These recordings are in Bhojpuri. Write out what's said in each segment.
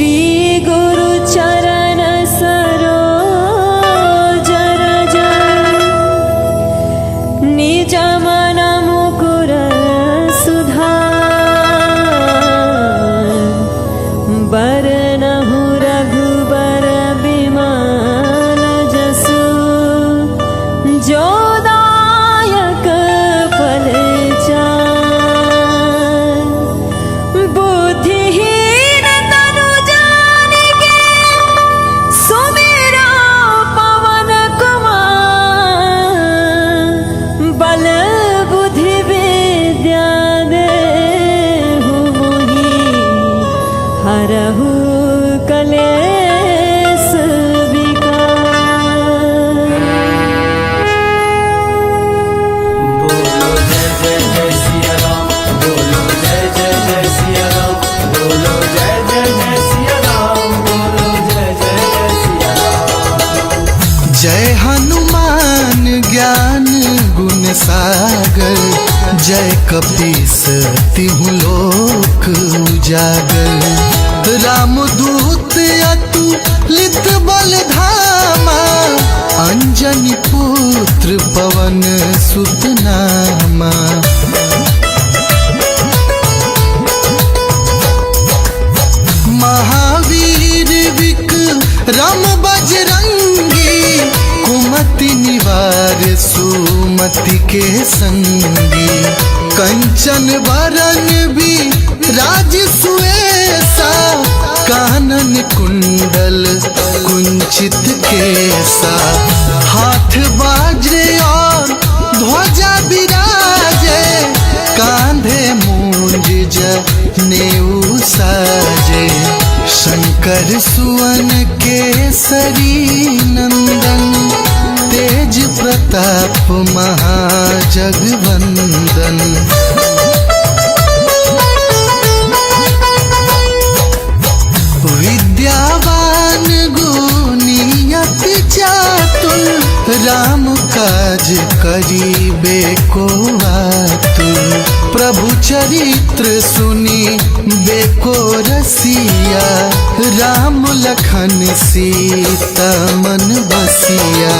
श्री गुरु चरण सरोज रज निज मन मुकुर सुधार बरनहु रघुबर बिमल जसु जो दायक फल चार बुद्धिहीन तनु जानिके सुमिरो पवन कुमार बल बुद्धि विद्या देहु मोहि हरहु कलेश विकार। बोलो जय जय जय सिया राम, बोलो जय जय जय सिया राम, बोलो जय जय जय सिया राम, बोलो जय जय जय सिया राम। जय हनुमान ज्ञान गुण सागर, जय कपीस तिहु लोक उजागर। रामदूत अतुलित बल धामा, अंजनी पुत्र पवन सुत नामा। महावीर विक्रम बजरंगी, कुमति निवार सुमति के संगी। कंचन वरन विराज सुएसा, कानन कुंडल कुंचित केसा। हाथ बाजे और ध्वजा बिराजे, कांधे मूंज जनेऊ साजे। शंकर सुवन केसरी नंदन, तेज प्रताप महाजगवंदन। विद्यावान गुणी अति चातुर, राम काज करिबे को आतुर। प्रभु चरित्र सुनी बेको रसिया, राम लखन सीता मन बसिया।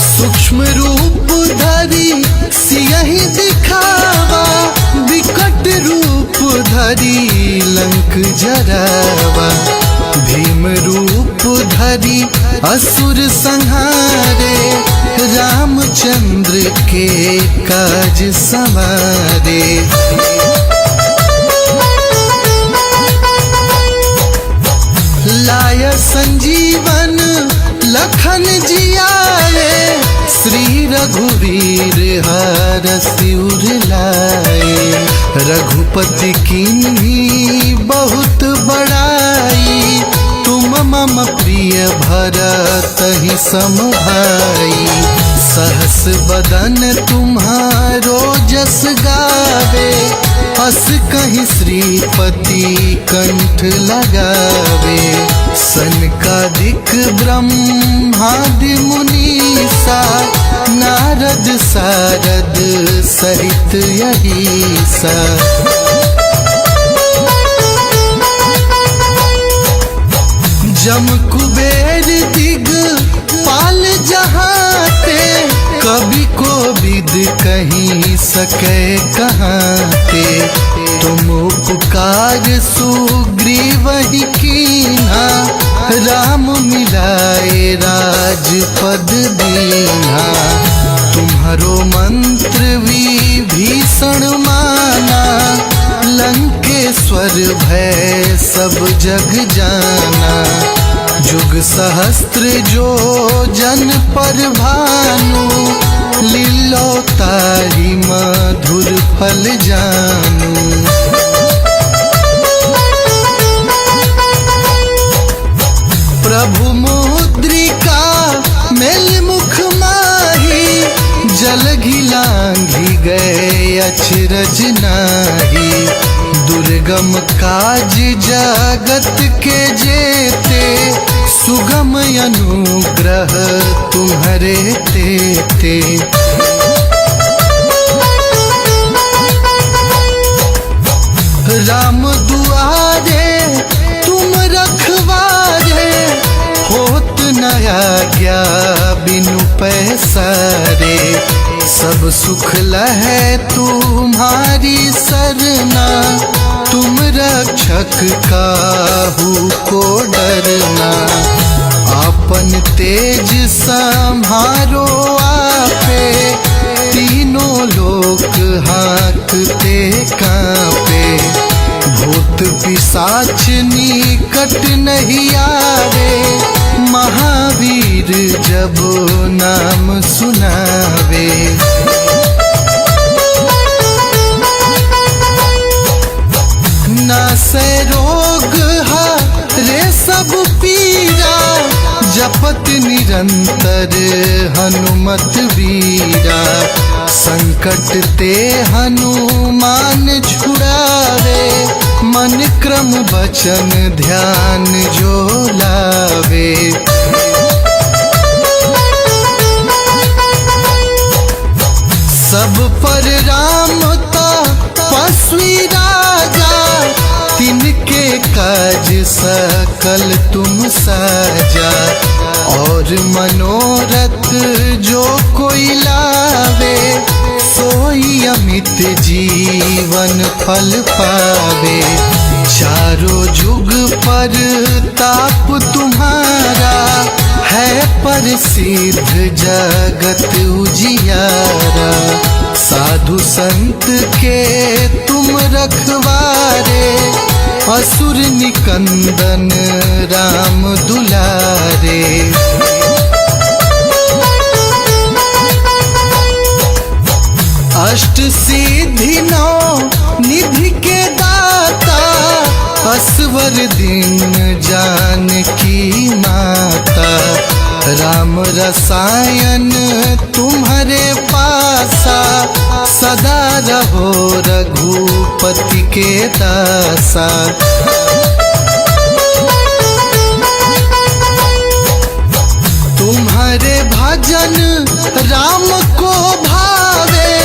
सूक्ष्म रूप धरि सियहि दिखावा, विकट रूप धरि लंक जरावा। भीम रूप धरि असुर संहारे, रामचंद्र के काज सवारे। लाय संजीवन लखन जियाए, श्री रघुवीर हरषि उर लाए। रघुपति कीन्ही बहुत बड़ाई, तुम मम प्रिय भरतहि सम भाई। सहस बदन तुम्हारो जस गावे, अस कहीं श्रीपति कंठ लगावे। सनकादिक ब्रह्मादि मुनीसा, नारद सारद सहित यहीसा। जम कुबेर दिग पाल जहाते, कवि को विद कहीं सके कहाते। तुम उपकार सुग्रीवहि कीन्हा, राम मिलाए राजपद दीन्हा। तुम्हारो मंत्र विभीषण माना, लंकेश्वर भय सब जग जाना। जुग सहस्त्र जो जन पर भानु, लीलो तारी मधुर फल जानू। प्रभु मुद्रिका मेल मुख माही, जल घिलांघि गए अचरज नाही। दुर्गम काज जगत के जेते, सुगम अनुग्रह तुम्हारे तेते। राम दुआरे तुम रख सब सुख लहे तुम्हारी सरना, तुम रक्षक काहू को डरना। आपन तेज संहारो आपे, तीनों लोक हाँकते कांपे। भूत पिशाच निकट नहीं आवे, महावीर जब नाम सुनावे। नासै रोग हरे सब पीरा, जपत निरंतर हनुमत वीरा। संकट ते हनुमान छुड़ावे, मन क्रम वचन ध्यान जो लावे। सब पर राम तपस्वी राजा, तिनके काज सकल तुम साजा। और मनोरथ जो कोई लावे, सोई अमित जीवन फल पावे। चारों जुग पर ताप तुम्हारा, है प्रसिद्ध जगत उजियारा। साधु संत के तुम रखवारे, असुर निकंदन राम दुलारे। अष्ट सिद्धि नौ निधि के दाता, असवर दिन जानकी माता। राम रसायन तुम्हारे पासा, सदा रहो रघुपति के दासा। तुम्हारे भजन राम को भावे,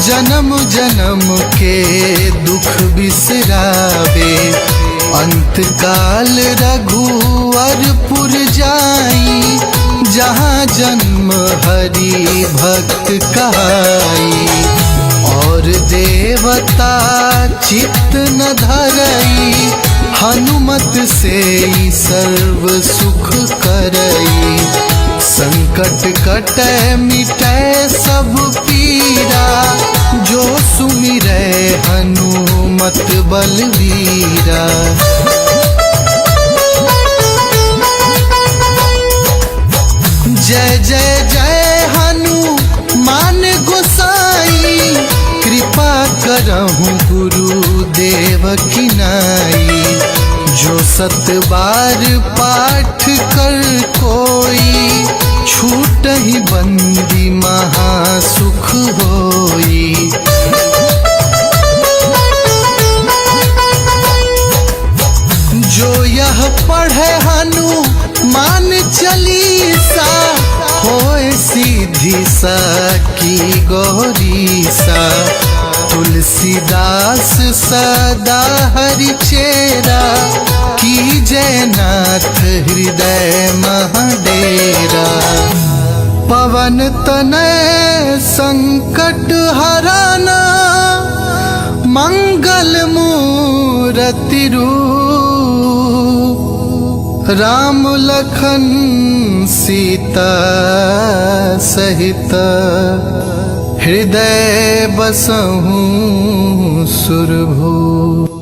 जन्म जन्म के दुख बिसरावे। अंत काल रघुवरपुर जाई, जहाँ जन्म हरि भक्त कहाई। और देवता चित्त न धरई, हनुमत से सर्व सुख करई। संकट कटै मिटै सब पीरा, जो सुमिरै हनुमत बलवीरा। जय जय जय हनुमान गोसाई, कृपा करहु गुरुदेव की नाई। जो सत बार पाठ कर कोई, छूट ही बंदी महासुख होई। जो यह पढ़े हनुमान चालीसा, होए सीधी सा की गौरीसा। तुलसीदास सदा हरि चेरा, की जयनाथ हृदय महाडेरा। पवन तनय संकट हराना, मंगल मूरति रूप। राम लखन सीता सहित, हृदय बसहु सुरभूप।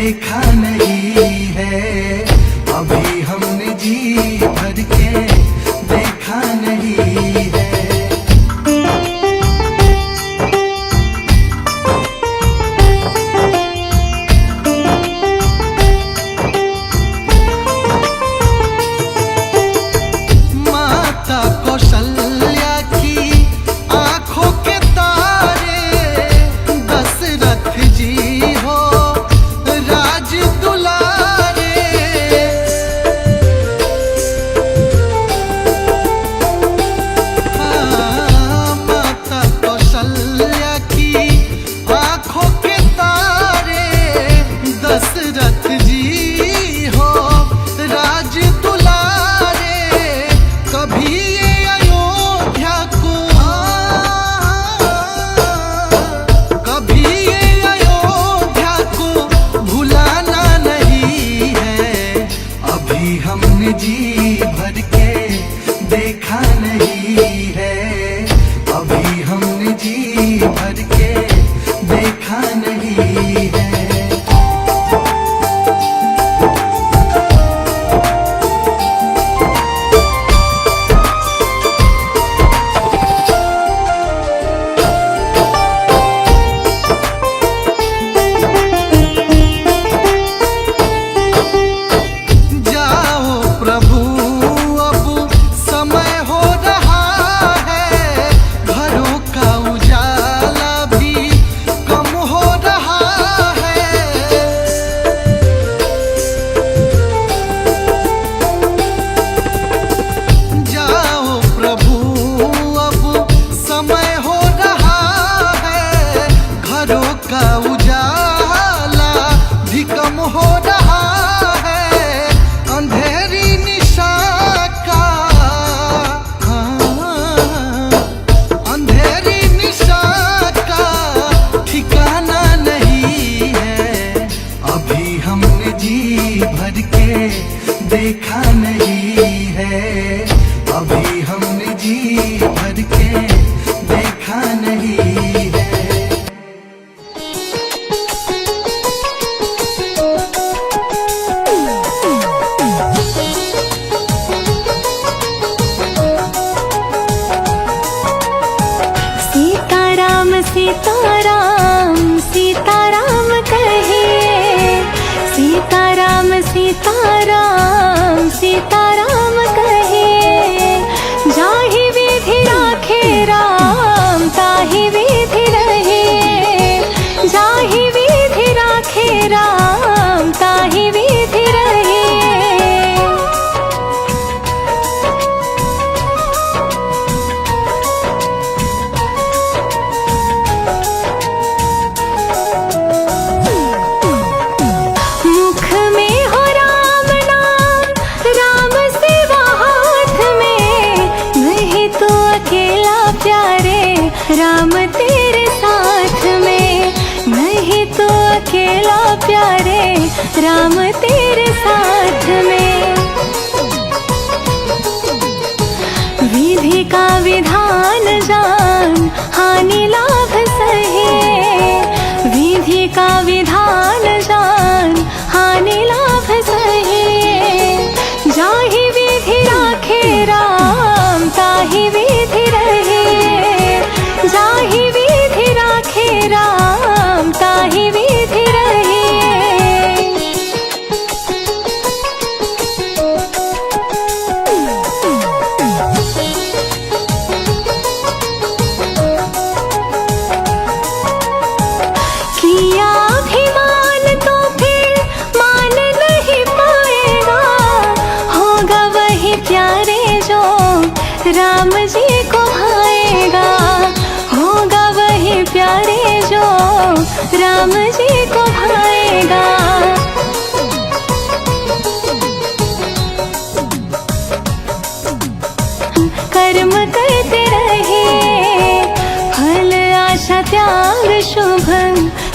देखा नहीं है, अभी हमने जी भर के देखा नहीं है। माता कौशल्या की आंखों के तारे, दशरथ जी हो राज दुलारे। माता कौशल्या की आंखों के तारे, दशरथ जी हो राज दुलारे। कभी ये अयोध्या को, कभी ये अयोध्या को भुलाना नहीं है, अभी हमने जी भर के देखा नहीं है, अभी हमने जी भर के देखा नहीं है। जाओ प्रभु अब समय हो रहा है, घरों का उजाला भी कम हो रहा है। जाओ प्रभु अब समय हो रहा है, घरों का उजाला भी कम हो रहा है। अंधेरी निशा का, अंधेरी निशा का ठिकाना नहीं है, अभी हमने जी भर के देखा नहीं है, अभी हमने जी भर के देखा नहीं है। सीताराम सीताराम सीताराम कहिए, सीताराम सीताराम सीताराम कहिए। जाहि विधि राखे राम ताहि विधि रहिए, जाहि विधि राखे राम ताहि विधि रहिए। मुख में हो राम नाम, राम सेवा हाथ में, नहीं तो अकेला प्यारे राम तेरे साथ में, नहीं तो अकेला प्यारे राम तेरे साथ में। विधि का विधान जान हानि लाभ सहे, विधि का विधान जान हानि लाभ सहे। जाहि विधि राखे राम ताहि विधि रहिए, जाहि विधि राखे राम ताहि विधि रहिए। किया अभिमान तो फिर मान नहीं पाएगा, होगा वही प्यारे जो राम जी को भाएगा, होगा वही प्यारे जो राम जी को भाएगा। कर्म करते रहिए, फल आशा त्याग शुभ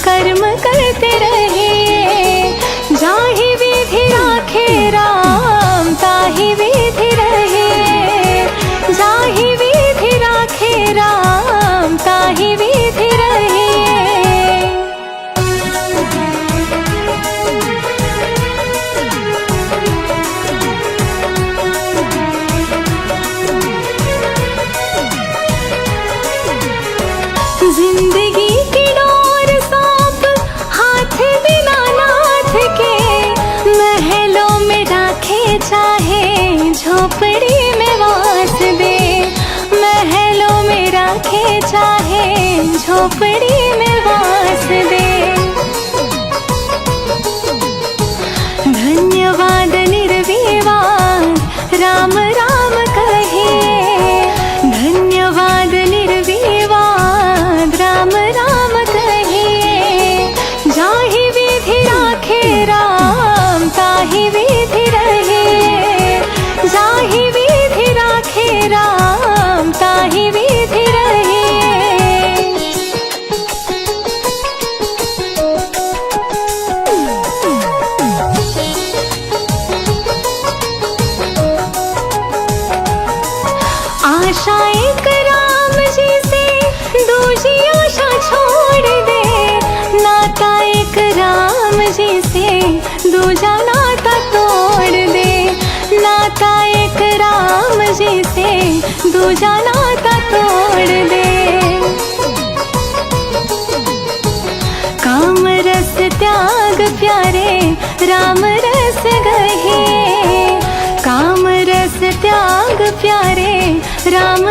कर्म करते रहिए। जाहि विधि राखे राम ताहि विधि रहिए, जाहि विधि राखे राम ताहि विधि रहिए। आशा एक राम जी से दूजी आशा छोड़ दे, नाता एक राम जी से दूजा नाता तोड़ दे, नाता एक राम जी से दूजा नाता तोड़ दे। काम रस त्याग प्यारे राम रस गहे, काम रस त्याग प्यारे राम